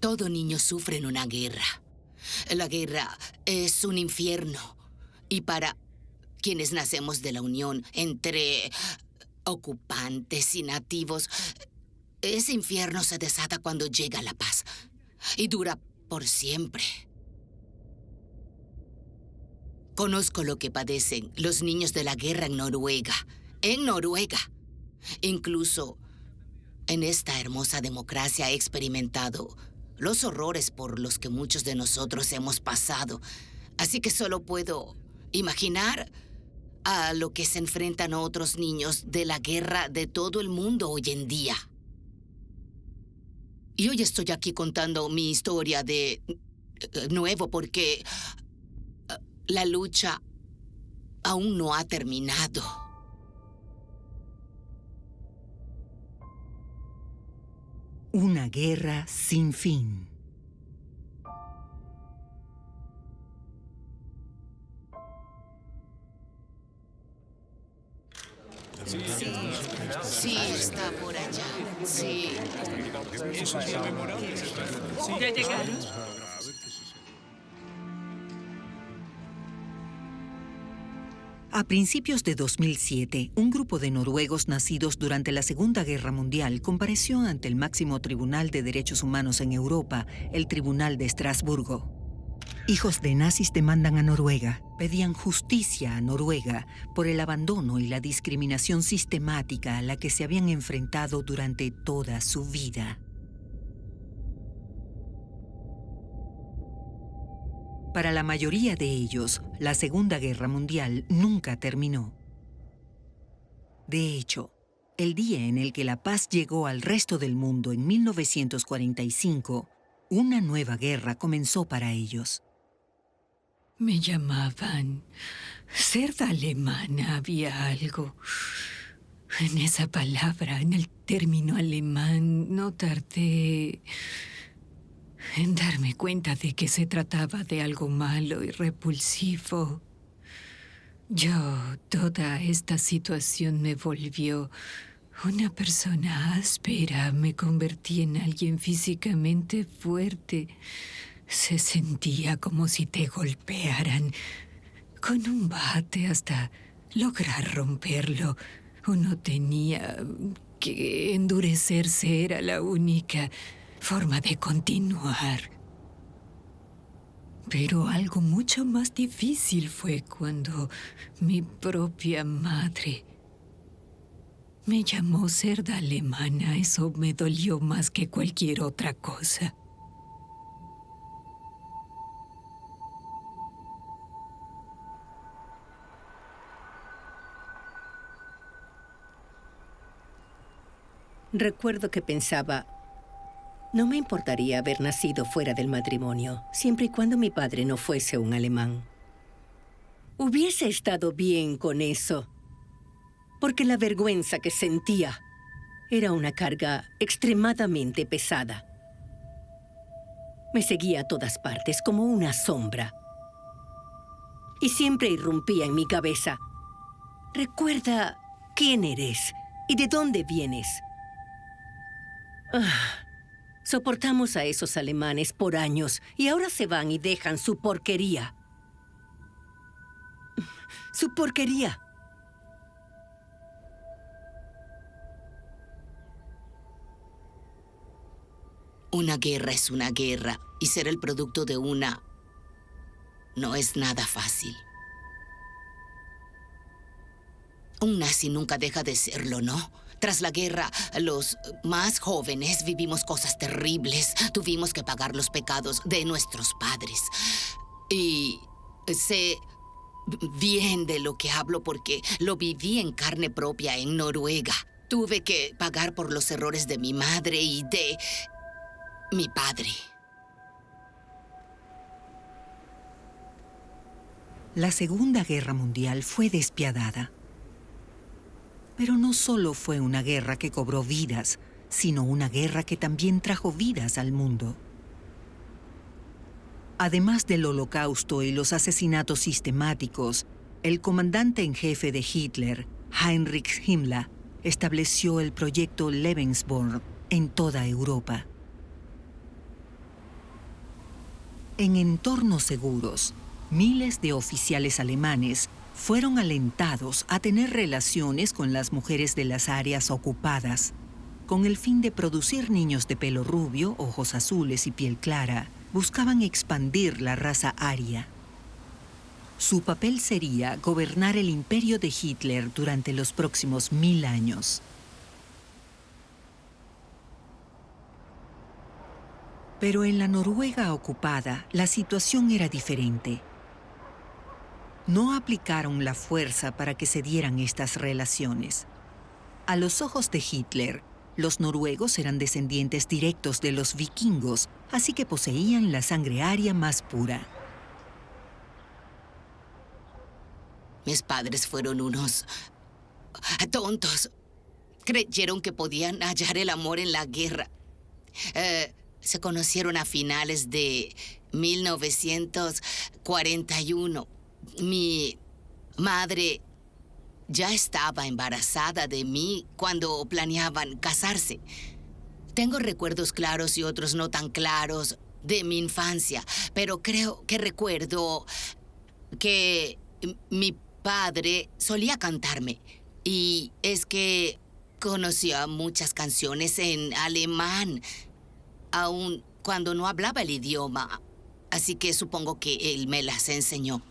Todo niño sufre en una guerra. La guerra es un infierno. Y para quienes nacemos de la unión entre ocupantes y nativos, ese infierno se desata cuando llega la paz. Y dura por siempre. Conozco lo que padecen los niños de la guerra en Noruega. En Noruega. Incluso en esta hermosa democracia he experimentado los horrores por los que muchos de nosotros hemos pasado. Así que solo puedo imaginar a lo que se enfrentan otros niños de la guerra de todo el mundo hoy en día. Y hoy estoy aquí contando mi historia de nuevo porque la lucha aún no ha terminado. Una guerra sin fin. Sí, está por allá. Sí. ¿Ya llegaron? A principios de 2007, un grupo de noruegos nacidos durante la Segunda Guerra Mundial compareció ante el máximo tribunal de derechos humanos en Europa, el Tribunal de Estrasburgo. Hijos de nazis demandan a Noruega, pedían justicia a Noruega por el abandono y la discriminación sistemática a la que se habían enfrentado durante toda su vida. Para la mayoría de ellos, la Segunda Guerra Mundial nunca terminó. De hecho, el día en el que la paz llegó al resto del mundo en 1945, una nueva guerra comenzó para ellos. Me llamaban cerda alemana. Había algo en esa palabra, en el término alemán. No tardé en darme cuenta de que se trataba de algo malo y repulsivo. Toda esta situación me volvió una persona áspera. Me convertí en alguien físicamente fuerte. Se sentía como si te golpearan con un bate hasta lograr romperlo. Uno tenía que endurecerse, era la única forma de continuar. Pero algo mucho más difícil fue cuando mi propia madre me llamó cerda alemana. Eso me dolió más que cualquier otra cosa. Recuerdo que pensaba, no me importaría haber nacido fuera del matrimonio, siempre y cuando mi padre no fuese un alemán. Hubiese estado bien con eso, porque la vergüenza que sentía era una carga extremadamente pesada. Me seguía a todas partes como una sombra. Y siempre irrumpía en mi cabeza. Recuerda quién eres y de dónde vienes. Soportamos a esos alemanes por años y ahora se van y dejan su porquería. ¡Su porquería! Una guerra es una guerra y ser el producto de una no es nada fácil. Un nazi nunca deja de serlo, ¿no? Tras la guerra, los más jóvenes vivimos cosas terribles. Tuvimos que pagar los pecados de nuestros padres. Y sé bien de lo que hablo porque lo viví en carne propia en Noruega. Tuve que pagar por los errores de mi madre y de mi padre. La Segunda Guerra Mundial fue despiadada. Pero no solo fue una guerra que cobró vidas, sino una guerra que también trajo vidas al mundo. Además del Holocausto y los asesinatos sistemáticos, el comandante en jefe de Hitler, Heinrich Himmler, estableció el proyecto Lebensborn en toda Europa. En entornos seguros, miles de oficiales alemanes fueron alentados a tener relaciones con las mujeres de las áreas ocupadas, con el fin de producir niños de pelo rubio, ojos azules y piel clara. Buscaban expandir la raza aria. Su papel sería gobernar el imperio de Hitler durante los próximos 1000 años. Pero en la Noruega ocupada, la situación era diferente. No aplicaron la fuerza para que se dieran estas relaciones. A los ojos de Hitler, los noruegos eran descendientes directos de los vikingos, así que poseían la sangre aria más pura. Mis padres fueron unos tontos. Creyeron que podían hallar el amor en la guerra. Se conocieron a finales de 1941. Mi madre ya estaba embarazada de mí cuando planeaban casarse. Tengo recuerdos claros y otros no tan claros de mi infancia, pero creo que recuerdo que mi padre solía cantarme. Y es que conocía muchas canciones en alemán, aun cuando no hablaba el idioma. Así que supongo que él me las enseñó.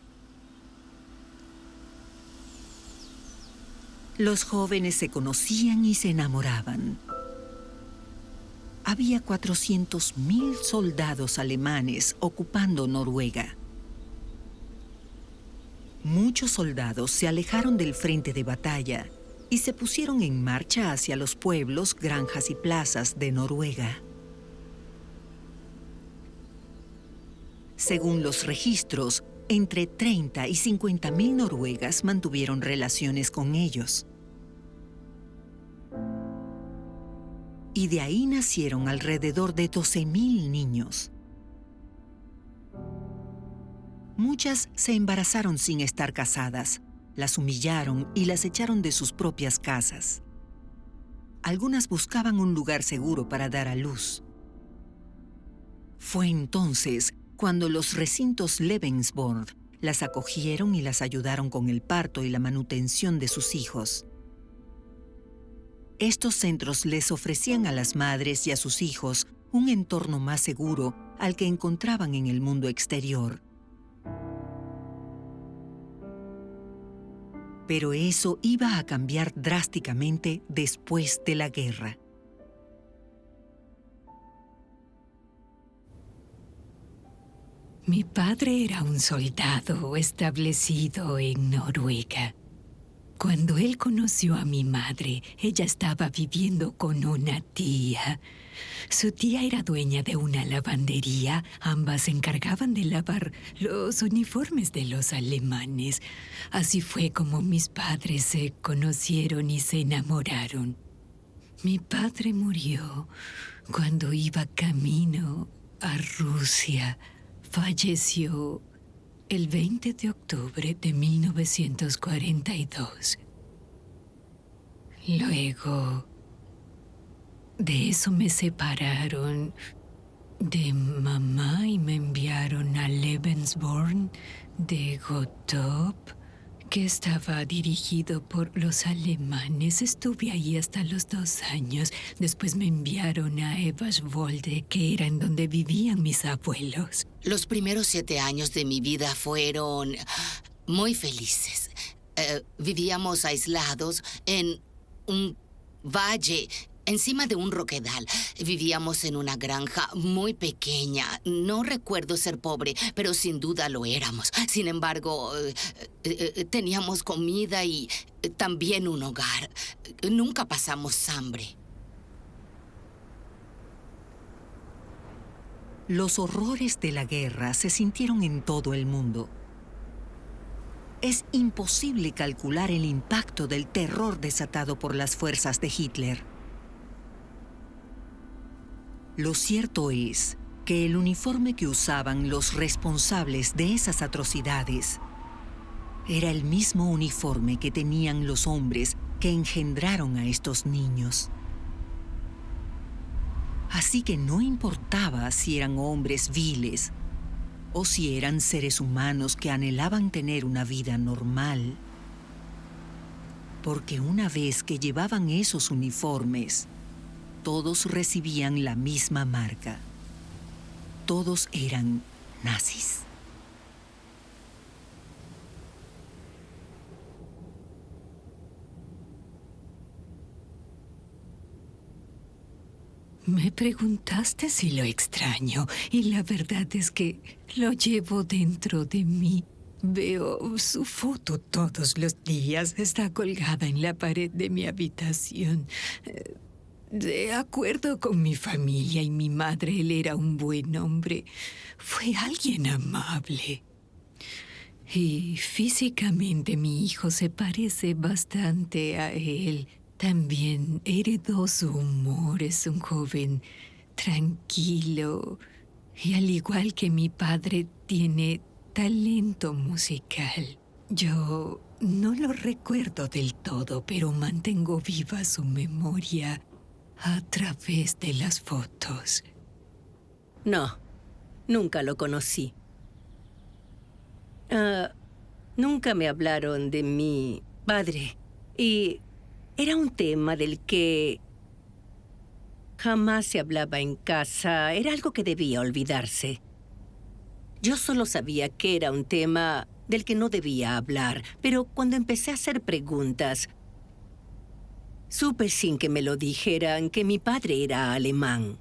Los jóvenes se conocían y se enamoraban. Había 400.000 soldados alemanes ocupando Noruega. Muchos soldados se alejaron del frente de batalla y se pusieron en marcha hacia los pueblos, granjas y plazas de Noruega. Según los registros, entre 30 y 50.000 noruegas mantuvieron relaciones con ellos. Y de ahí nacieron alrededor de 12.000 niños. Muchas se embarazaron sin estar casadas, las humillaron y las echaron de sus propias casas. Algunas buscaban un lugar seguro para dar a luz. Fue entonces cuando los recintos Lebensborn las acogieron y las ayudaron con el parto y la manutención de sus hijos. Estos centros les ofrecían a las madres y a sus hijos un entorno más seguro al que encontraban en el mundo exterior. Pero eso iba a cambiar drásticamente después de la guerra. Mi padre era un soldado establecido en Noruega. Cuando él conoció a mi madre, ella estaba viviendo con una tía. Su tía era dueña de una lavandería. Ambas se encargaban de lavar los uniformes de los alemanes. Así fue como mis padres se conocieron y se enamoraron. Mi padre murió cuando iba camino a Rusia. Falleció el 20 de octubre de 1942. Luego de eso me separaron de mamá y me enviaron a Lebensborn de Gottorp, que estaba dirigido por los alemanes. Estuve ahí hasta los 2 años. Después me enviaron a Everswolde, que era en donde vivían mis abuelos. Los primeros 7 años de mi vida fueron muy felices. Vivíamos aislados en un valle, encima de un roquedal. Vivíamos en una granja muy pequeña. No recuerdo ser pobre, pero sin duda lo éramos. Sin embargo, teníamos comida y también un hogar. Nunca pasamos hambre. Los horrores de la guerra se sintieron en todo el mundo. Es imposible calcular el impacto del terror desatado por las fuerzas de Hitler. Lo cierto es que el uniforme que usaban los responsables de esas atrocidades era el mismo uniforme que tenían los hombres que engendraron a estos niños. Así que no importaba si eran hombres viles o si eran seres humanos que anhelaban tener una vida normal. Porque una vez que llevaban esos uniformes, todos recibían la misma marca. Todos eran nazis. Me preguntaste si lo extraño, y la verdad es que lo llevo dentro de mí. Veo su foto todos los días. Está colgada en la pared de mi habitación. De acuerdo con mi familia y mi madre, él era un buen hombre. Fue alguien amable. Y físicamente mi hijo se parece bastante a él. También heredó su humor. Es un joven tranquilo. Y al igual que mi padre, tiene talento musical. Yo no lo recuerdo del todo, pero mantengo viva su memoria a través de las fotos. No, nunca lo conocí. Nunca me hablaron de mi padre. Y era un tema del que jamás se hablaba en casa. Era algo que debía olvidarse. Yo solo sabía que era un tema del que no debía hablar, pero cuando empecé a hacer preguntas, supe sin que me lo dijeran que mi padre era alemán.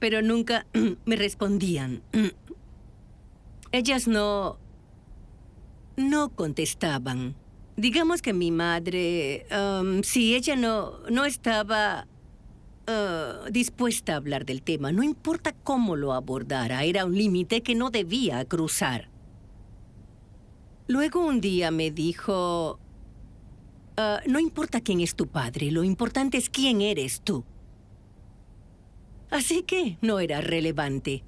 Pero nunca me respondían. Ellas no contestaban. Digamos que mi madre, si ella no estaba dispuesta a hablar del tema, no importa cómo lo abordara, era un límite que no debía cruzar. Luego un día me dijo, no importa quién es tu padre, lo importante es quién eres tú. Así que no era relevante.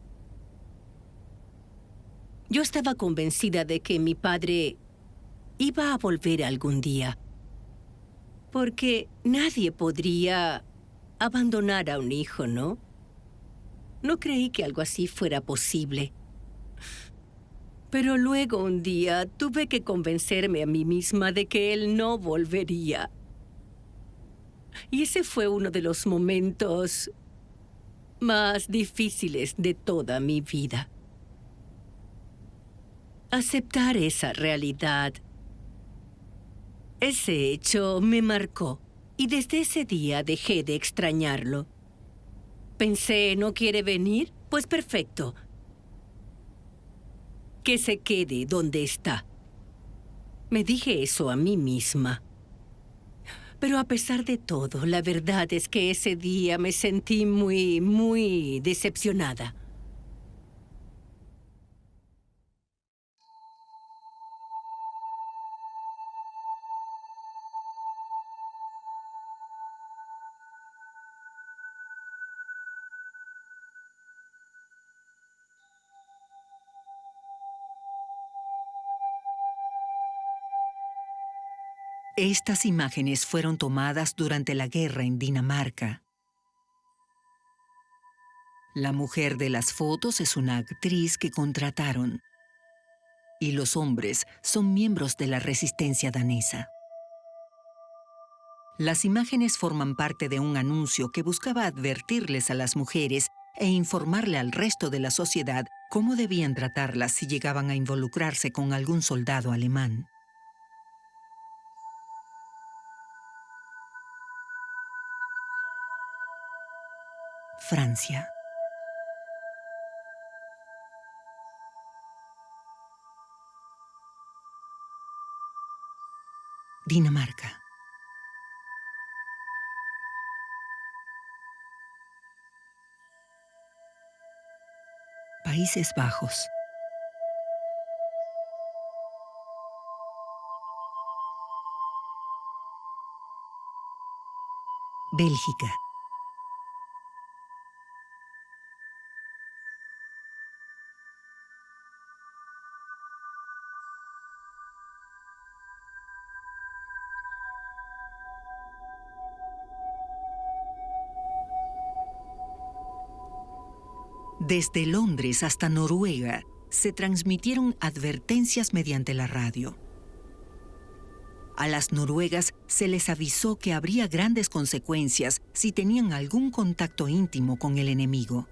Yo estaba convencida de que mi padre iba a volver algún día, porque nadie podría abandonar a un hijo, ¿no? No creí que algo así fuera posible. Pero luego un día tuve que convencerme a mí misma de que él no volvería. Y ese fue uno de los momentos más difíciles de toda mi vida. Aceptar esa realidad, ese hecho me marcó. Y desde ese día dejé de extrañarlo. Pensé, ¿no quiere venir? Pues perfecto. Que se quede donde está. Me dije eso a mí misma. Pero a pesar de todo, la verdad es que ese día me sentí muy decepcionada. Estas imágenes fueron tomadas durante la guerra en Dinamarca. La mujer de las fotos es una actriz que contrataron. Y los hombres son miembros de la resistencia danesa. Las imágenes forman parte de un anuncio que buscaba advertirles a las mujeres e informarle al resto de la sociedad cómo debían tratarlas si llegaban a involucrarse con algún soldado alemán. Francia. Dinamarca. Países Bajos. Bélgica. Desde Londres hasta Noruega, se transmitieron advertencias mediante la radio. A las noruegas se les avisó que habría grandes consecuencias si tenían algún contacto íntimo con el enemigo.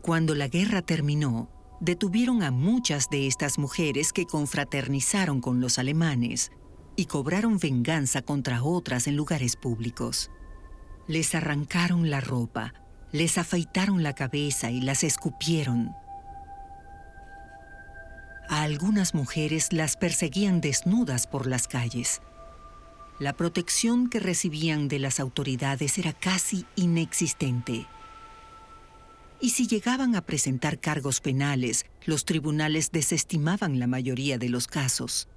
Cuando la guerra terminó, detuvieron a muchas de estas mujeres que confraternizaron con los alemanes y cobraron venganza contra otras en lugares públicos. Les arrancaron la ropa, les afeitaron la cabeza y las escupieron. A algunas mujeres las perseguían desnudas por las calles. La protección que recibían de las autoridades era casi inexistente. Y si llegaban a presentar cargos penales, los tribunales desestimaban la mayoría de los casos.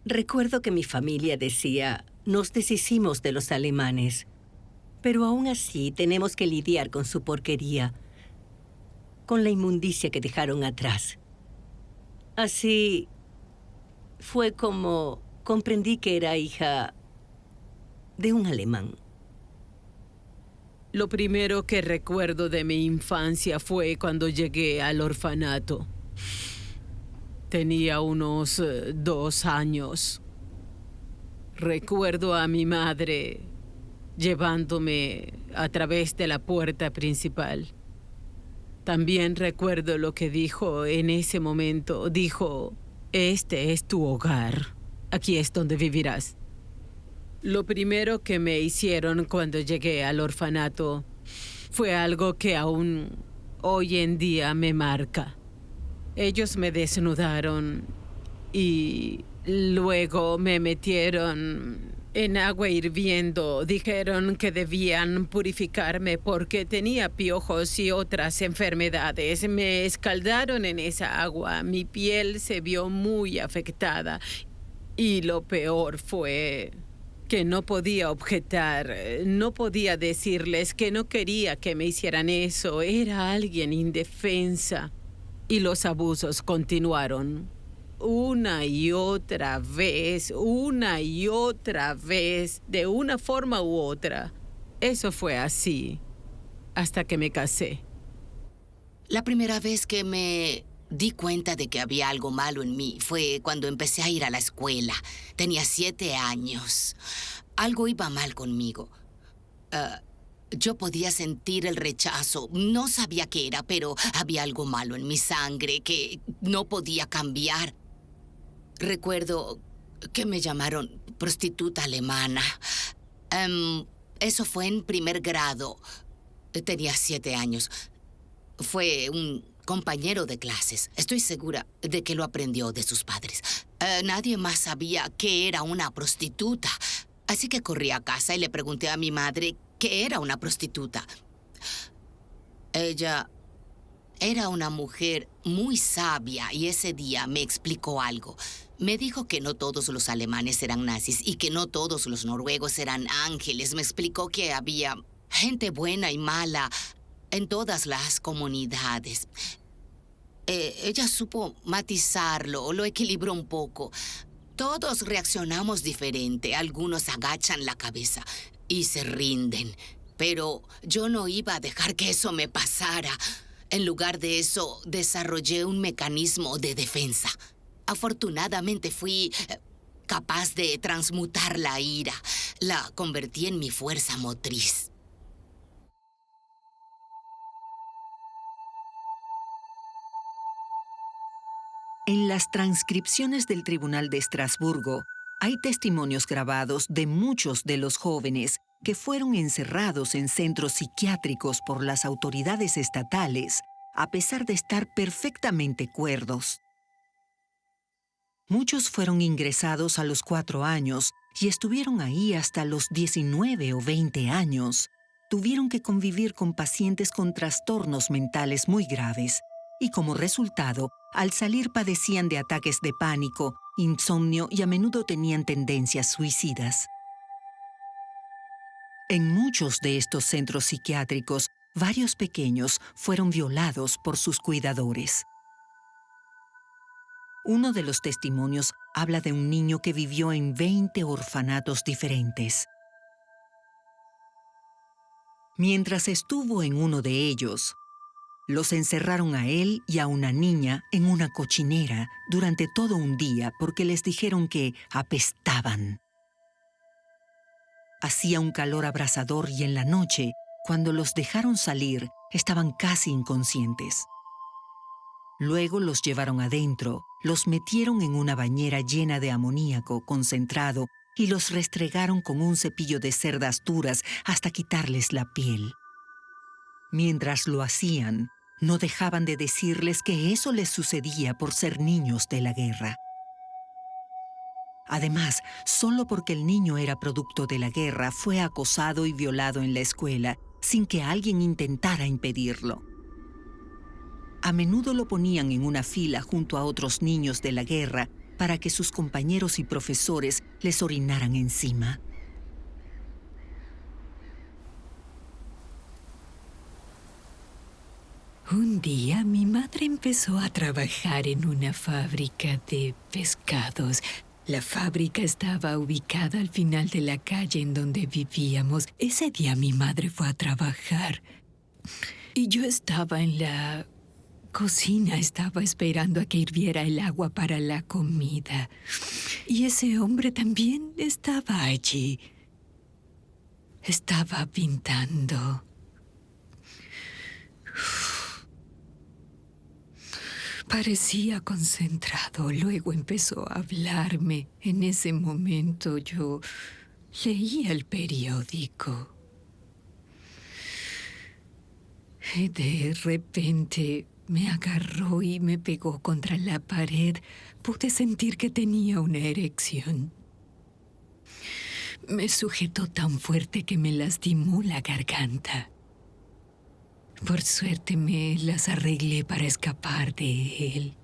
Recuerdo que mi familia decía, nos deshicimos de los alemanes, pero aún así tenemos que lidiar con su porquería, con la inmundicia que dejaron atrás. Así fue como comprendí que era hija de un alemán. Lo primero que recuerdo de mi infancia fue cuando llegué al orfanato. Tenía unos 2 años. Recuerdo a mi madre llevándome a través de la puerta principal. También recuerdo lo que dijo en ese momento. Dijo, este es tu hogar. Aquí es donde vivirás. Lo primero que me hicieron cuando llegué al orfanato fue algo que aún hoy en día me marca. Ellos me desnudaron y luego me metieron en agua hirviendo. Dijeron que debían purificarme porque tenía piojos y otras enfermedades. Me escaldaron en esa agua. Mi piel se vio muy afectada. Y lo peor fue que no podía objetar, no podía decirles que no quería que me hicieran eso. Era alguien indefensa. Y los abusos continuaron. Una y otra vez, de una forma u otra. Eso fue así, hasta que me casé. La primera vez que me di cuenta de que había algo malo en mí fue cuando empecé a ir a la escuela. Tenía 7 años. Algo iba mal conmigo. Yo podía sentir el rechazo. No sabía qué era, pero había algo malo en mi sangre que no podía cambiar. Recuerdo que me llamaron prostituta alemana. Eso fue en primer grado. Tenía 7 años. Fue un compañero de clases. Estoy segura de que lo aprendió de sus padres. Nadie más sabía que era una prostituta. Así que corrí a casa y le pregunté a mi madre qué era una prostituta. Ella era una mujer muy sabia y ese día me explicó algo. Me dijo que no todos los alemanes eran nazis y que no todos los noruegos eran ángeles. Me explicó que había gente buena y mala en todas las comunidades. Ella supo matizarlo, lo equilibró un poco. Todos reaccionamos diferente. Algunos agachan la cabeza y se rinden. Pero yo no iba a dejar que eso me pasara. En lugar de eso, desarrollé un mecanismo de defensa. Afortunadamente fui capaz de transmutar la ira. La convertí en mi fuerza motriz. En las transcripciones del Tribunal de Estrasburgo hay testimonios grabados de muchos de los jóvenes que fueron encerrados en centros psiquiátricos por las autoridades estatales, a pesar de estar perfectamente cuerdos. Muchos fueron ingresados a los 4 años y estuvieron ahí hasta los 19 o 20 años. Tuvieron que convivir con pacientes con trastornos mentales muy graves y como resultado, al salir padecían de ataques de pánico, insomnio y a menudo tenían tendencias suicidas. En muchos de estos centros psiquiátricos, varios pequeños fueron violados por sus cuidadores. Uno de los testimonios habla de un niño que vivió en 20 orfanatos diferentes. Mientras estuvo en uno de ellos, los encerraron a él y a una niña en una cochinera durante todo un día porque les dijeron que apestaban. Hacía un calor abrasador y en la noche, cuando los dejaron salir, estaban casi inconscientes. Luego los llevaron adentro, los metieron en una bañera llena de amoníaco concentrado y los restregaron con un cepillo de cerdas duras hasta quitarles la piel. Mientras lo hacían, no dejaban de decirles que eso les sucedía por ser niños de la guerra. Además, solo porque el niño era producto de la guerra, fue acosado y violado en la escuela, sin que alguien intentara impedirlo. A menudo lo ponían en una fila junto a otros niños de la guerra para que sus compañeros y profesores les orinaran encima. Un día mi madre empezó a trabajar en una fábrica de pescados. La fábrica estaba ubicada al final de la calle en donde vivíamos. Ese día mi madre fue a trabajar y yo estaba en la cocina, estaba esperando a que hirviera el agua para la comida. Y ese hombre también estaba allí. Estaba pintando. Parecía concentrado, luego empezó a hablarme. En ese momento yo leía el periódico. Y de repente me agarró y me pegó contra la pared. Pude sentir que tenía una erección. Me sujetó tan fuerte que me lastimó la garganta. Por suerte me las arreglé para escapar de él.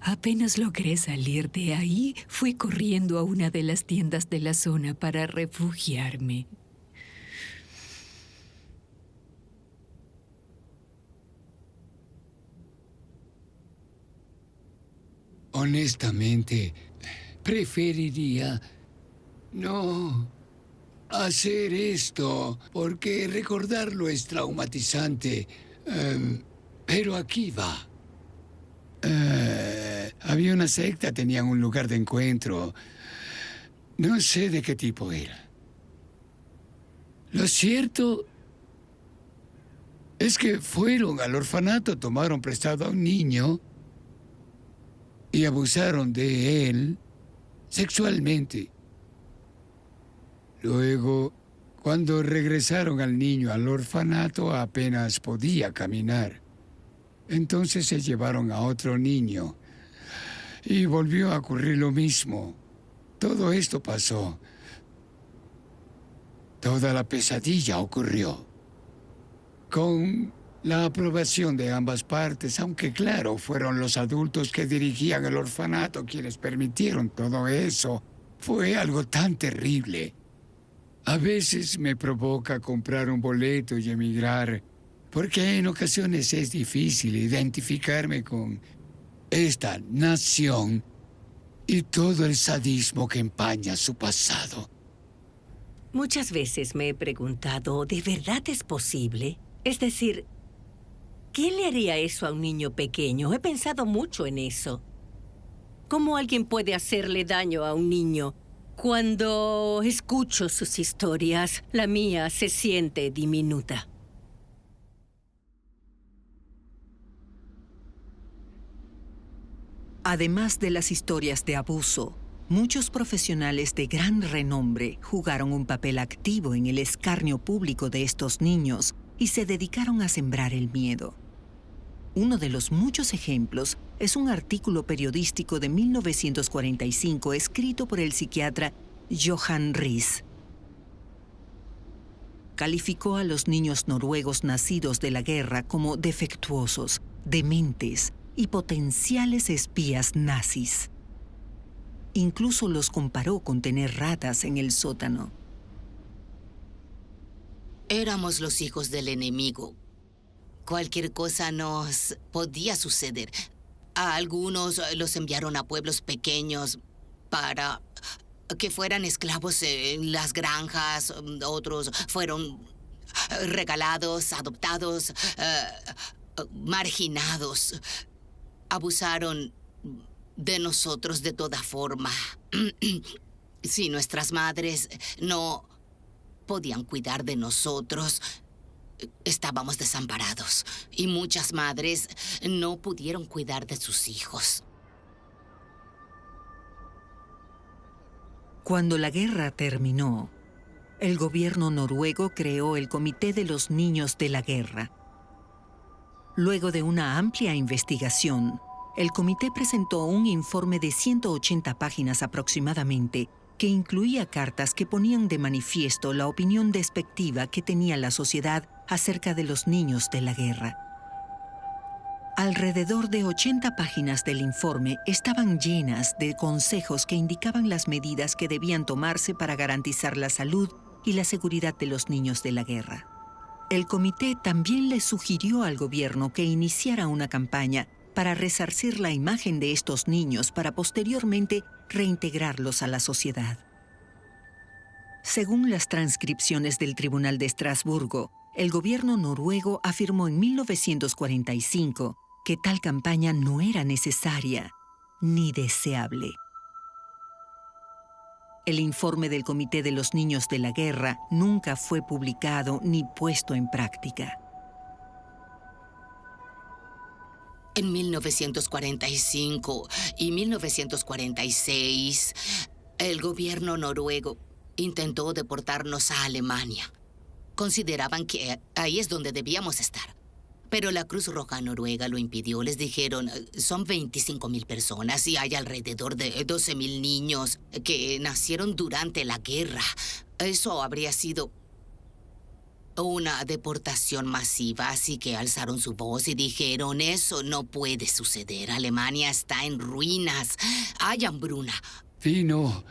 Apenas logré salir de ahí, fui corriendo a una de las tiendas de la zona para refugiarme. Honestamente, preferiría no hacer esto, porque recordarlo es traumatizante. Pero aquí va. Había una secta, tenían un lugar de encuentro. No sé de qué tipo era. Lo cierto es que fueron al orfanato, tomaron prestado a un niño y abusaron de él sexualmente. Luego, cuando regresaron al niño al orfanato, apenas podía caminar. Entonces se llevaron a otro niño y volvió a ocurrir lo mismo. Todo esto pasó. Toda la pesadilla ocurrió con la aprobación de ambas partes, aunque claro, fueron los adultos que dirigían el orfanato quienes permitieron todo eso. Fue algo tan terrible. A veces me provoca comprar un boleto y emigrar, porque en ocasiones es difícil identificarme con esta nación y todo el sadismo que empaña su pasado. Muchas veces me he preguntado, ¿de verdad es posible? Es decir, ¿quién le haría eso a un niño pequeño? He pensado mucho en eso. ¿Cómo alguien puede hacerle daño a un niño? Cuando escucho sus historias, la mía se siente diminuta. Además de las historias de abuso, muchos profesionales de gran renombre jugaron un papel activo en el escarnio público de estos niños y se dedicaron a sembrar el miedo. Uno de los muchos ejemplos es un artículo periodístico de 1945 escrito por el psiquiatra Johan Ries. Calificó a los niños noruegos nacidos de la guerra como defectuosos, dementes y potenciales espías nazis. Incluso los comparó con tener ratas en el sótano. Éramos los hijos del enemigo. Cualquier cosa nos podía suceder. A algunos los enviaron a pueblos pequeños para que fueran esclavos en las granjas. Otros fueron regalados, adoptados, marginados. Abusaron de nosotros de toda forma. Si nuestras madres no podían cuidar de nosotros, estábamos desamparados. Y muchas madres no pudieron cuidar de sus hijos. Cuando la guerra terminó, el gobierno noruego creó el Comité de los Niños de la Guerra. Luego de una amplia investigación, el comité presentó un informe de 180 páginas aproximadamente que incluía cartas que ponían de manifiesto la opinión despectiva que tenía la sociedad acerca de los niños de la guerra. Alrededor de 80 páginas del informe estaban llenas de consejos que indicaban las medidas que debían tomarse para garantizar la salud y la seguridad de los niños de la guerra. El comité también le sugirió al gobierno que iniciara una campaña para resarcir la imagen de estos niños para posteriormente reintegrarlos a la sociedad. Según las transcripciones del Tribunal de Estrasburgo, el gobierno noruego afirmó en 1945 que tal campaña no era necesaria ni deseable. El informe del Comité de los Niños de la Guerra nunca fue publicado ni puesto en práctica. En 1945 y 1946, el gobierno noruego intentó deportarnos a Alemania. Consideraban que ahí es donde debíamos estar. Pero la Cruz Roja Noruega lo impidió. Les dijeron, son 25,000 personas y hay alrededor de 12,000 niños que nacieron durante la guerra. Eso habría sido una deportación masiva, así que alzaron su voz y dijeron, eso no puede suceder. Alemania está en ruinas. Hay hambruna. Vino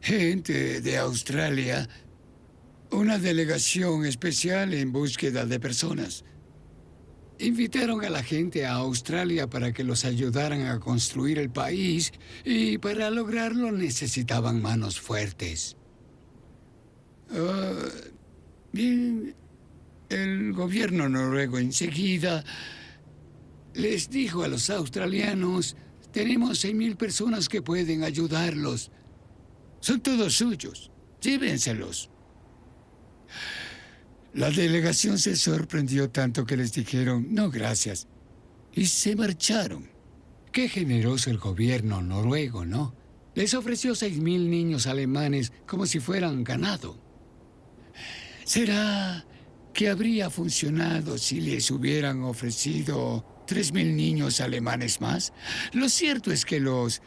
gente de Australia, una delegación especial en búsqueda de personas. Invitaron a la gente a Australia para que los ayudaran a construir el país y para lograrlo necesitaban manos fuertes. Bien, el gobierno noruego enseguida les dijo a los australianos, tenemos 6,000 personas que pueden ayudarlos. Son todos suyos, llévenselos. La delegación se sorprendió tanto que les dijeron, no gracias, y se marcharon. Qué generoso el gobierno noruego, ¿no? Les ofreció 6,000 niños alemanes como si fueran ganado. ¿Será que habría funcionado si les hubieran ofrecido 3,000 niños alemanes más? Lo cierto es que los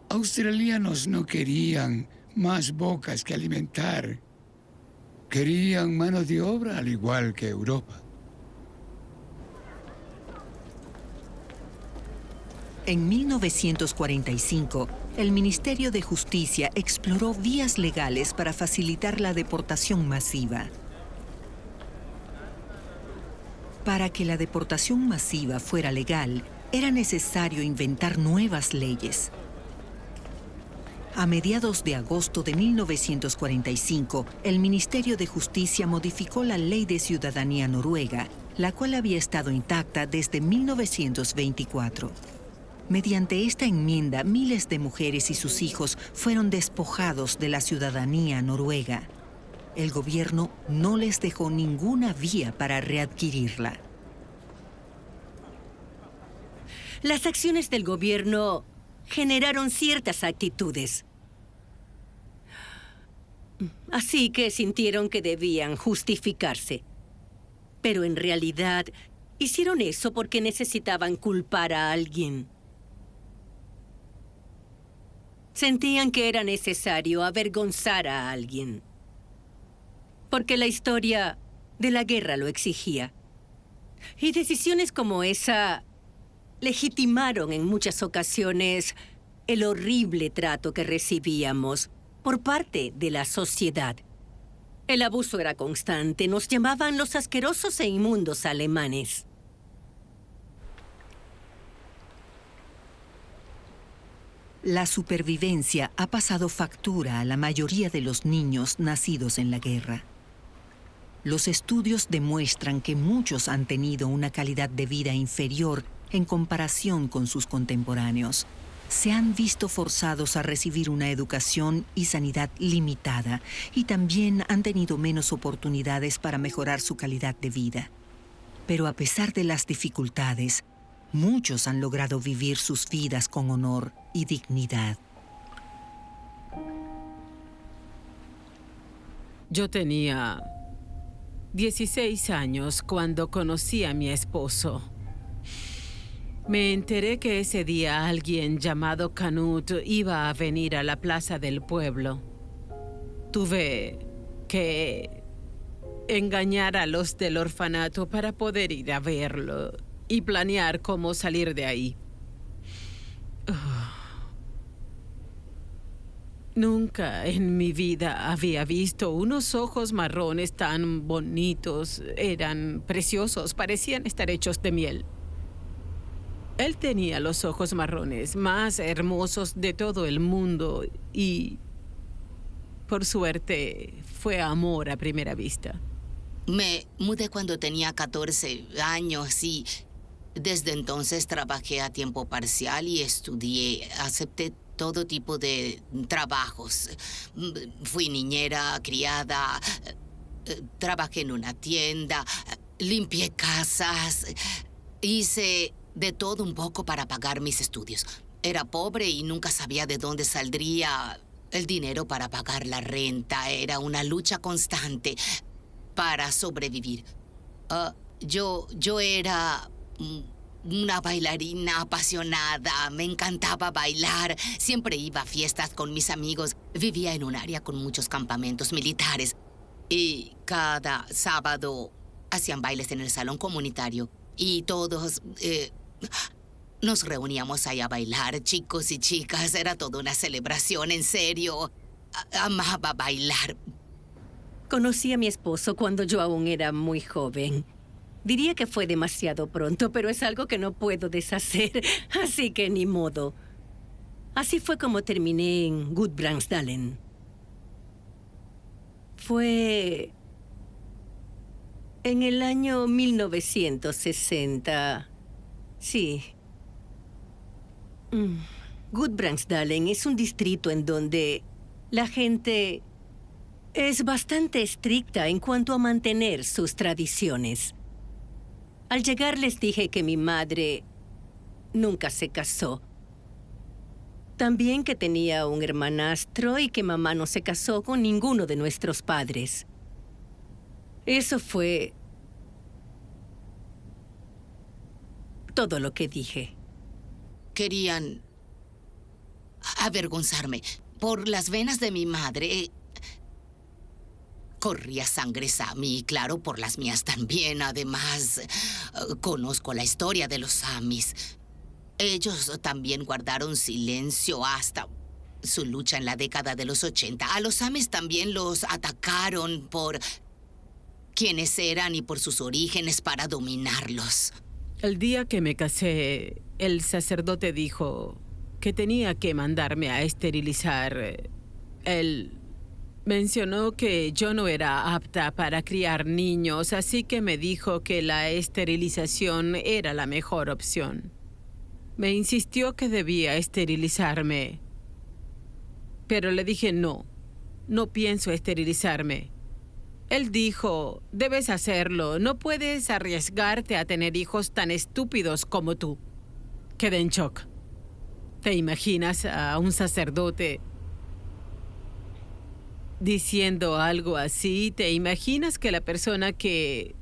australianos no querían más bocas que alimentar. Querían mano de obra al igual que Europa. En 1945, el Ministerio de Justicia exploró vías legales para facilitar la deportación masiva. Para que la deportación masiva fuera legal, era necesario inventar nuevas leyes. A mediados de agosto de 1945, el Ministerio de Justicia modificó la Ley de Ciudadanía noruega, la cual había estado intacta desde 1924. Mediante esta enmienda, miles de mujeres y sus hijos fueron despojados de la ciudadanía noruega. El gobierno no les dejó ninguna vía para readquirirla. Las acciones del gobierno generaron ciertas actitudes. Así que sintieron que debían justificarse. Pero en realidad, hicieron eso porque necesitaban culpar a alguien. Sentían que era necesario avergonzar a alguien. Porque la historia de la guerra lo exigía. Y decisiones como esa legitimaron en muchas ocasiones el horrible trato que recibíamos por parte de la sociedad. El abuso era constante. Nos llamaban los asquerosos e inmundos alemanes. La supervivencia ha pasado factura a la mayoría de los niños nacidos en la guerra. Los estudios demuestran que muchos han tenido una calidad de vida inferior en comparación con sus contemporáneos. Se han visto forzados a recibir una educación y sanidad limitada y también han tenido menos oportunidades para mejorar su calidad de vida. Pero a pesar de las dificultades, muchos han logrado vivir sus vidas con honor y dignidad. Yo tenía 16 años cuando conocí a mi esposo. Me enteré que ese día alguien llamado Canut iba a venir a la plaza del pueblo. Tuve que engañar a los del orfanato para poder ir a verlo y planear cómo salir de ahí. Nunca en mi vida había visto unos ojos marrones tan bonitos. Eran preciosos, parecían estar hechos de miel. Él tenía los ojos marrones más hermosos de todo el mundo y, por suerte, fue amor a primera vista. Me mudé cuando tenía 14 años y desde entonces trabajé a tiempo parcial y estudié. Acepté todo tipo de trabajos. Fui niñera, criada, trabajé en una tienda, limpié casas, hice de todo un poco para pagar mis estudios. Era pobre y nunca sabía de dónde saldría el dinero para pagar la renta. Era una lucha constante para sobrevivir. Yo era una bailarina apasionada. Me encantaba bailar. Siempre iba a fiestas con mis amigos. Vivía en un área con muchos campamentos militares. Y cada sábado hacían bailes en el salón comunitario. Y todos nos reuníamos ahí a bailar, chicos y chicas. Era toda una celebración, en serio. Amaba bailar. Conocí a mi esposo cuando yo aún era muy joven. Diría que fue demasiado pronto, pero es algo que no puedo deshacer, así que ni modo. Así fue como terminé en Gudbrandsdalen. Fue en el año 1960. Sí. Gudbrandsdalen es un distrito en donde la gente es bastante estricta en cuanto a mantener sus tradiciones. Al llegar les dije que mi madre nunca se casó. También que tenía un hermanastro y que mamá no se casó con ninguno de nuestros padres. Eso fue todo lo que dije. Querían avergonzarme. Por las venas de mi madre corría sangre Sami y, claro, por las mías también. Además, conozco la historia de los Samis. Ellos también guardaron silencio hasta su lucha en la década de los 80. A los Samis también los atacaron por quiénes eran y por sus orígenes para dominarlos. El día que me casé, el sacerdote dijo que tenía que mandarme a esterilizar. Él mencionó que yo no era apta para criar niños, así que me dijo que la esterilización era la mejor opción. Me insistió que debía esterilizarme, pero le dije no pienso esterilizarme. Él dijo, debes hacerlo, no puedes arriesgarte a tener hijos tan estúpidos como tú. Quedé en shock. ¿Te imaginas a un sacerdote diciendo algo así? ¿Te imaginas que la persona que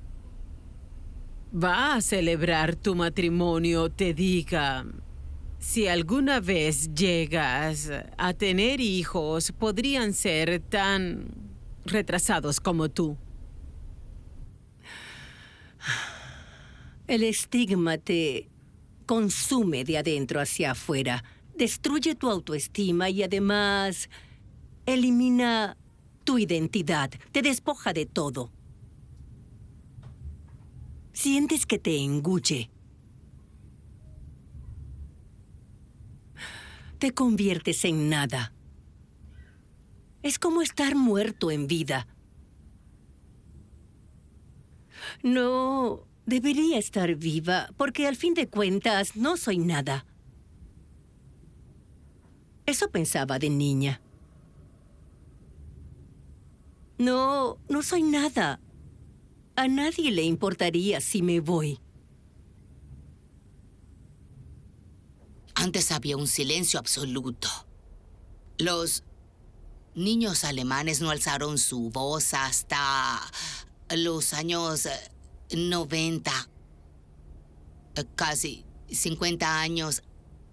va a celebrar tu matrimonio te diga, si alguna vez llegas a tener hijos, podrían ser tan retrasados como tú? El estigma te consume de adentro hacia afuera, destruye tu autoestima y además elimina tu identidad, te despoja de todo. Sientes que te engulle. te conviertes en nada. Es como estar muerto en vida. No, debería estar viva, porque al fin de cuentas no soy nada. Eso pensaba de niña. No soy nada. A nadie le importaría si me voy. Antes había un silencio absoluto. Los niños alemanes no alzaron su voz hasta los años 90, casi 50 años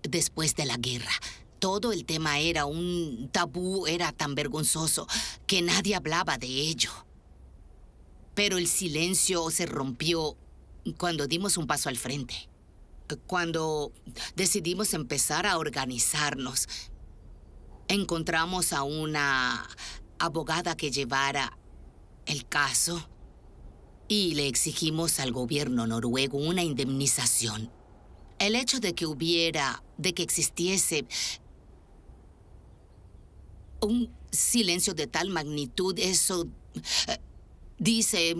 después de la guerra. Todo el tema era un tabú, era tan vergonzoso que nadie hablaba de ello. Pero el silencio se rompió cuando dimos un paso al frente. Cuando decidimos empezar a organizarnos, encontramos a una abogada que llevara el caso y le exigimos al gobierno noruego una indemnización. El hecho de que existiese un silencio de tal magnitud, eso dice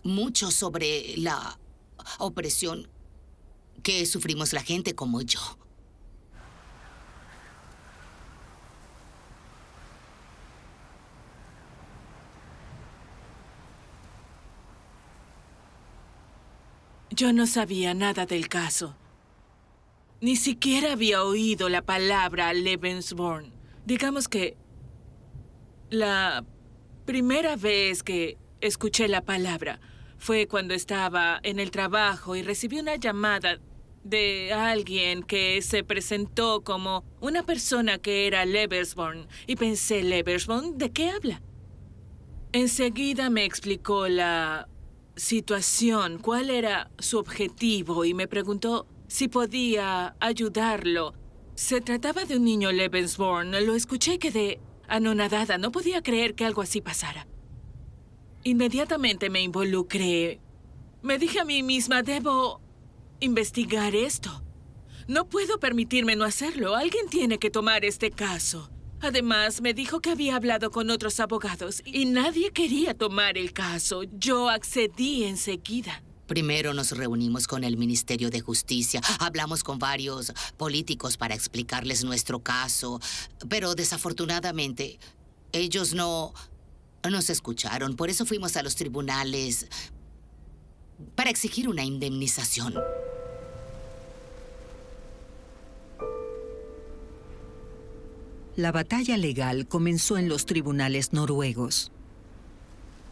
mucho sobre la opresión que sufrimos la gente como yo. Yo no sabía nada del caso. Ni siquiera había oído la palabra Lebensborn. Digamos que la primera vez que escuché la palabra fue cuando estaba en el trabajo y recibí una llamada de alguien que se presentó como una persona que era Lebensborn. Y pensé, ¿Lebensborn? ¿De qué habla? Enseguida me explicó la situación, cuál era su objetivo, y me preguntó si podía ayudarlo. Se trataba de un niño Lebensborn. Lo escuché y quedé anonadada. No podía creer que algo así pasara. Inmediatamente me involucré. Me dije a mí misma, debo investigar esto. No puedo permitirme no hacerlo. Alguien tiene que tomar este caso. Además, me dijo que había hablado con otros abogados y nadie quería tomar el caso. Yo accedí enseguida. Primero nos reunimos con el Ministerio de Justicia. Hablamos con varios políticos para explicarles nuestro caso. Pero desafortunadamente, ellos no nos escucharon. Por eso fuimos a los tribunales para exigir una indemnización. La batalla legal comenzó en los tribunales noruegos.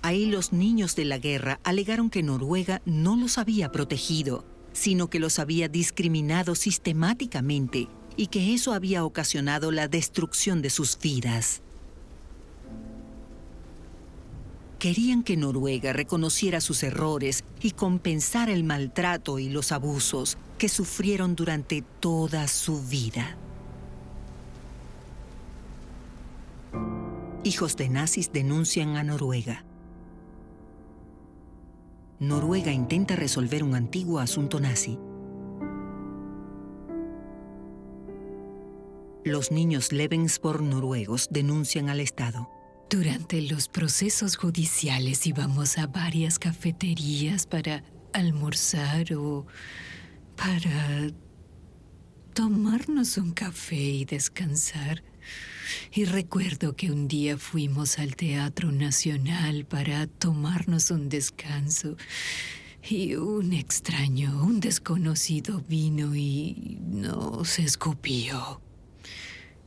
Ahí los niños de la guerra alegaron que Noruega no los había protegido, sino que los había discriminado sistemáticamente y que eso había ocasionado la destrucción de sus vidas. Querían que Noruega reconociera sus errores y compensara el maltrato y los abusos que sufrieron durante toda su vida. Hijos de nazis denuncian a Noruega. Noruega intenta resolver un antiguo asunto nazi. Los niños Lebensborn noruegos denuncian al Estado. Durante los procesos judiciales íbamos a varias cafeterías para almorzar o para tomarnos un café y descansar. Y recuerdo que un día fuimos al Teatro Nacional para tomarnos un descanso y un extraño, un desconocido vino y nos escupió.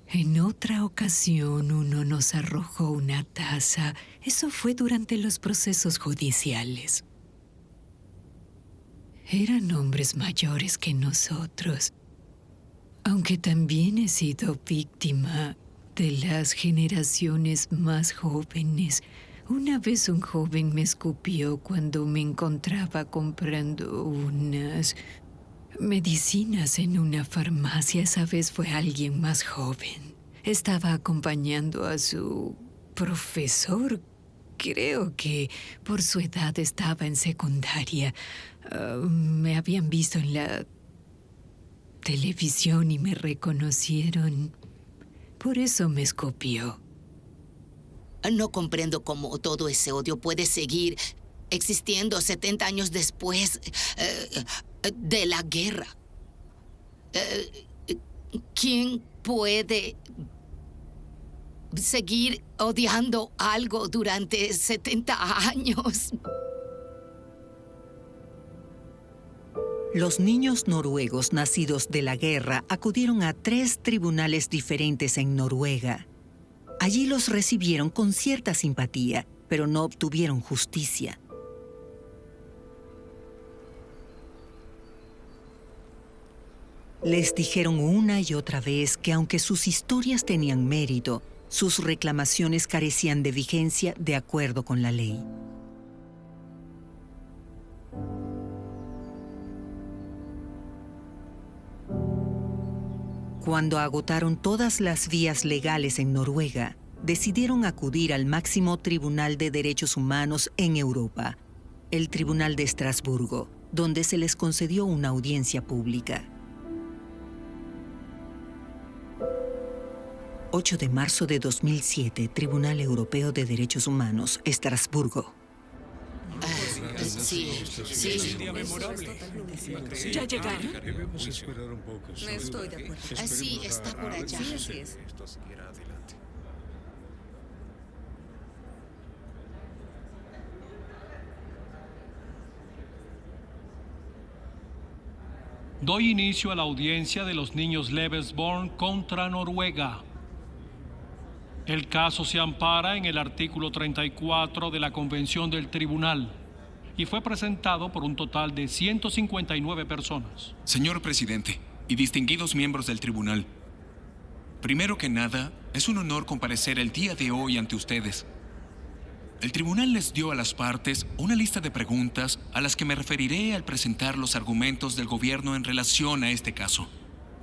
En otra ocasión uno nos arrojó una taza. Eso fue durante los procesos judiciales. Eran hombres mayores que nosotros. Aunque también he sido víctima de las generaciones más jóvenes. Una vez un joven me escupió cuando me encontraba comprando unas medicinas en una farmacia. Esa vez fue alguien más joven. Estaba acompañando a su profesor. Creo que por su edad estaba en secundaria. Me habían visto en la televisión y me reconocieron. Por eso me escupió. No comprendo cómo todo ese odio puede seguir existiendo 70 años después de la guerra. ¿Quién puede seguir odiando algo durante 70 años? Los niños noruegos nacidos de la guerra acudieron a 3 tribunales diferentes en Noruega. Allí los recibieron con cierta simpatía, pero no obtuvieron justicia. Les dijeron una y otra vez que aunque sus historias tenían mérito, sus reclamaciones carecían de vigencia de acuerdo con la ley. Cuando agotaron todas las vías legales en Noruega, decidieron acudir al máximo tribunal de derechos humanos en Europa, el Tribunal de Estrasburgo, donde se les concedió una audiencia pública. 8 de marzo de 2007, Tribunal Europeo de Derechos Humanos, Estrasburgo. Sí. ¿Ya llegaron? Debemos esperar un poco. No estoy de acuerdo. Sí, está por allá. Sí, así es. Esto seguirá adelante. Doy inicio a la audiencia de los niños Lebensborn contra Noruega. El caso se ampara en el artículo 34 de la Convención del Tribunal y fue presentado por un total de 159 personas. Señor presidente y distinguidos miembros del tribunal, primero que nada, es un honor comparecer el día de hoy ante ustedes. El tribunal les dio a las partes una lista de preguntas a las que me referiré al presentar los argumentos del gobierno en relación a este caso.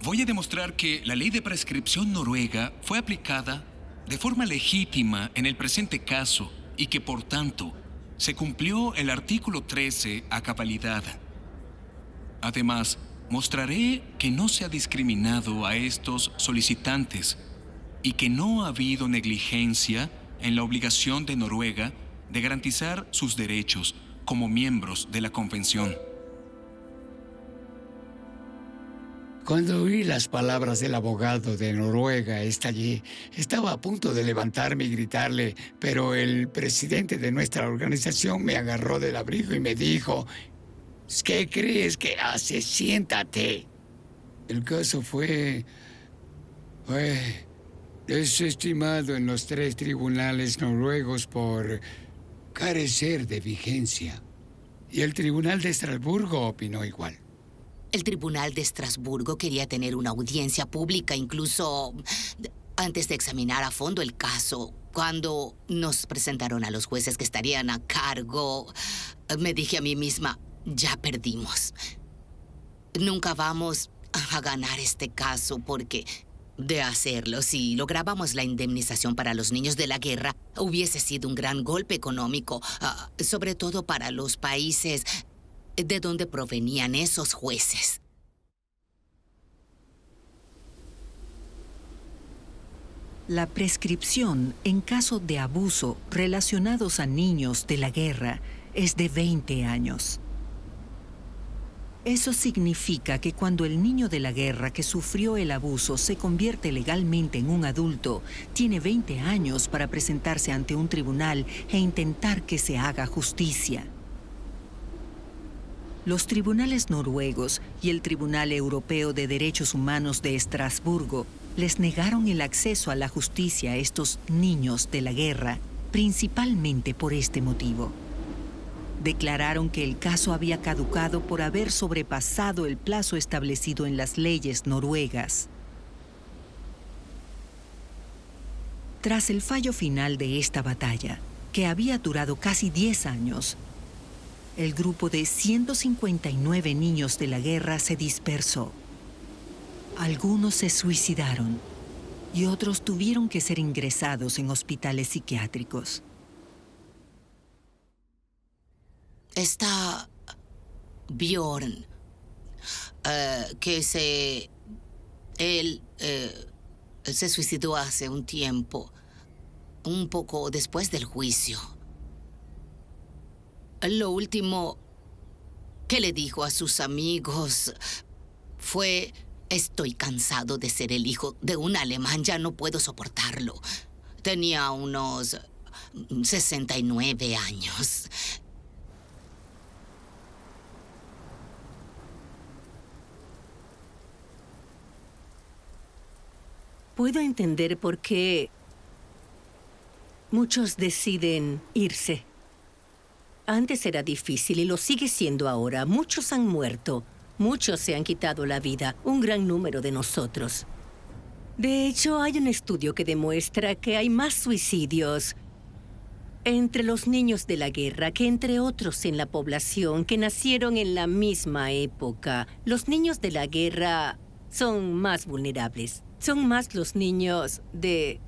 Voy a demostrar que la ley de prescripción noruega fue aplicada de forma legítima en el presente caso y que, por tanto, se cumplió el artículo 13 a cabalidad. Además, mostraré que no se ha discriminado a estos solicitantes y que no ha habido negligencia en la obligación de Noruega de garantizar sus derechos como miembros de la Convención. Cuando oí las palabras del abogado de Noruega, estallé. Estaba a punto de levantarme y gritarle, pero el presidente de nuestra organización me agarró del abrigo y me dijo: ¿qué crees que hace? Siéntate. El caso fue desestimado en los 3 tribunales noruegos por carecer de vigencia. Y el Tribunal de Estrasburgo opinó igual. El Tribunal de Estrasburgo quería tener una audiencia pública, incluso antes de examinar a fondo el caso. Cuando nos presentaron a los jueces que estarían a cargo, me dije a mí misma: ya perdimos. Nunca vamos a ganar este caso porque, de hacerlo, si lográbamos la indemnización para los niños de la guerra, hubiese sido un gran golpe económico, sobre todo para los países de donde provenían esos jueces. La prescripción en caso de abuso relacionados a niños de la guerra es de 20 años. Eso significa que cuando el niño de la guerra que sufrió el abuso se convierte legalmente en un adulto, tiene 20 años para presentarse ante un tribunal e intentar que se haga justicia. Los tribunales noruegos y el Tribunal Europeo de Derechos Humanos de Estrasburgo les negaron el acceso a la justicia a estos niños de la guerra, principalmente por este motivo. Declararon que el caso había caducado por haber sobrepasado el plazo establecido en las leyes noruegas. Tras el fallo final de esta batalla, que había durado casi 10 años, el grupo de 159 niños de la guerra se dispersó. Algunos se suicidaron y otros tuvieron que ser ingresados en hospitales psiquiátricos. Está Bjorn, que se Él se suicidó hace un tiempo, un poco después del juicio. Lo último que le dijo a sus amigos fue: estoy cansado de ser el hijo de un alemán, ya no puedo soportarlo. Tenía unos 69 años. Puedo entender por qué muchos deciden irse. Antes era difícil y lo sigue siendo ahora. Muchos han muerto. Muchos se han quitado la vida. Un gran número de nosotros. De hecho, hay un estudio que demuestra que hay más suicidios entre los niños de la guerra que entre otros en la población que nacieron en la misma época. Los niños de la guerra son más vulnerables. Son más los niños de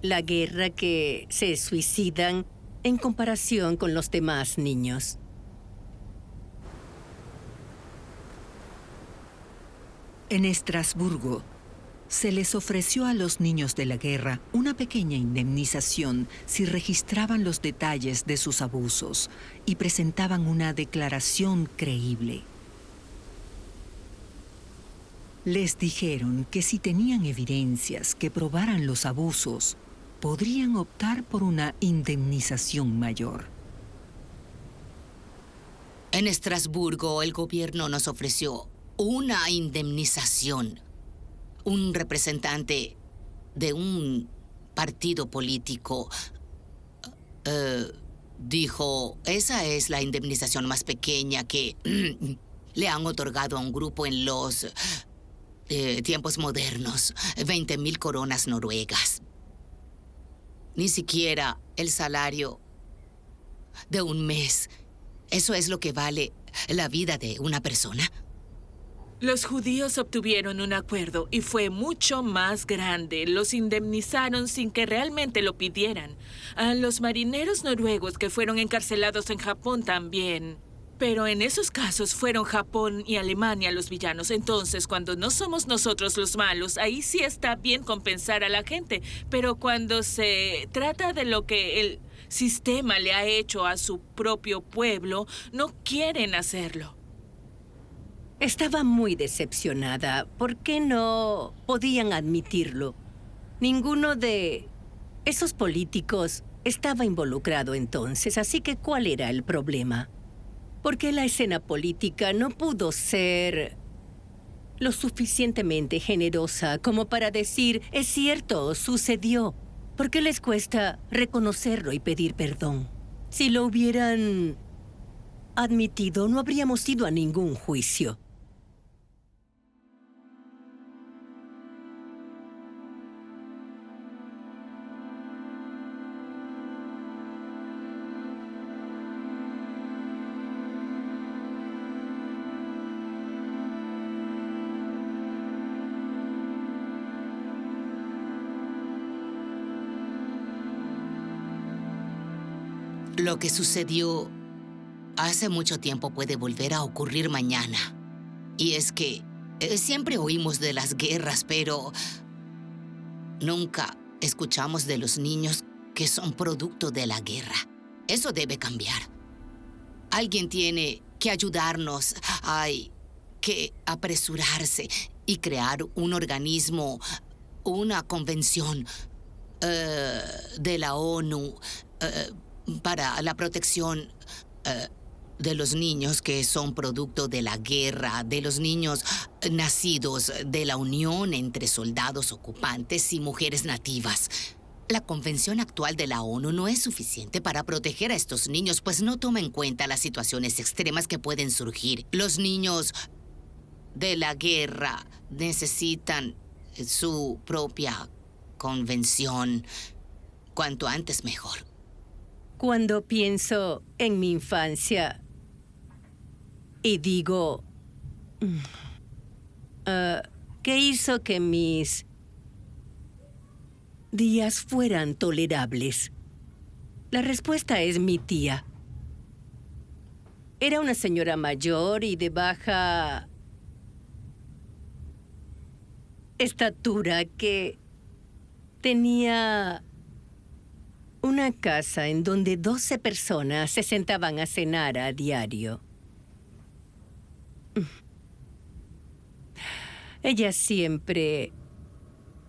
la guerra que se suicidan en comparación con los demás niños. En Estrasburgo, se les ofreció a los niños de la guerra una pequeña indemnización si registraban los detalles de sus abusos y presentaban una declaración creíble. Les dijeron que si tenían evidencias que probaran los abusos, podrían optar por una indemnización mayor. En Estrasburgo, el gobierno nos ofreció una indemnización. Un representante de un partido político dijo: esa es la indemnización más pequeña que le han otorgado a un grupo en los tiempos modernos. 20,000 coronas noruegas. Ni siquiera el salario de un mes. ¿Eso es lo que vale la vida de una persona? Los judíos obtuvieron un acuerdo y fue mucho más grande. Los indemnizaron sin que realmente lo pidieran. A los marineros noruegos que fueron encarcelados en Japón también. Pero en esos casos fueron Japón y Alemania los villanos. Entonces, cuando no somos nosotros los malos, ahí sí está bien compensar a la gente. Pero cuando se trata de lo que el sistema le ha hecho a su propio pueblo, no quieren hacerlo. Estaba muy decepcionada. ¿Por qué no podían admitirlo? Ninguno de esos políticos estaba involucrado entonces, así que ¿cuál era el problema? ¿Por qué la escena política no pudo ser lo suficientemente generosa como para decir: es cierto, sucedió? ¿Por qué les cuesta reconocerlo y pedir perdón? Si lo hubieran admitido, no habríamos ido a ningún juicio. Lo que sucedió hace mucho tiempo puede volver a ocurrir mañana. Y es que siempre oímos de las guerras, pero nunca escuchamos de los niños que son producto de la guerra. Eso debe cambiar. Alguien tiene que ayudarnos. Hay que apresurarse y crear un organismo, una convención de la ONU para la protección de los niños que son producto de la guerra, de los niños nacidos de la unión entre soldados ocupantes y mujeres nativas. La convención actual de la ONU no es suficiente para proteger a estos niños, pues no toma en cuenta las situaciones extremas que pueden surgir. Los niños de la guerra necesitan su propia convención. Cuanto antes mejor. Cuando pienso en mi infancia y digo, ¿qué hizo que mis días fueran tolerables? La respuesta es mi tía. Era una señora mayor y de baja estatura que tenía una casa en donde 12 personas se sentaban a cenar a diario. Ella siempre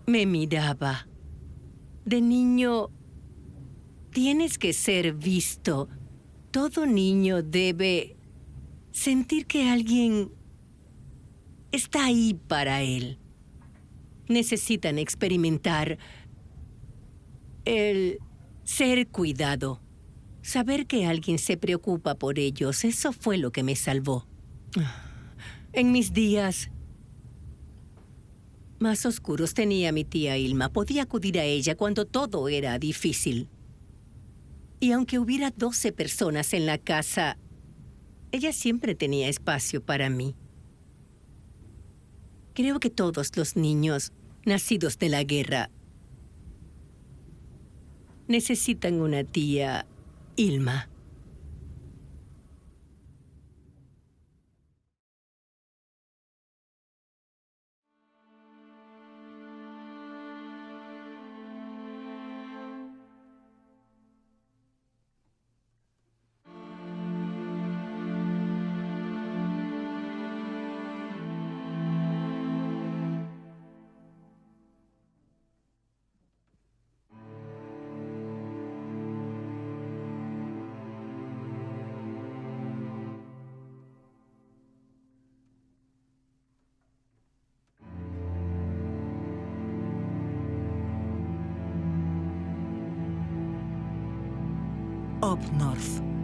me miraba. De niño, tienes que ser visto. Todo niño debe sentir que alguien está ahí para él. Necesitan experimentar el ser cuidado. Saber que alguien se preocupa por ellos, eso fue lo que me salvó. En mis días más oscuros tenía a mi tía Ilma. Podía acudir a ella cuando todo era difícil. Y aunque hubiera 12 personas en la casa, ella siempre tenía espacio para mí. Creo que todos los niños nacidos de la guerra necesitan una tía Ilma. Up North.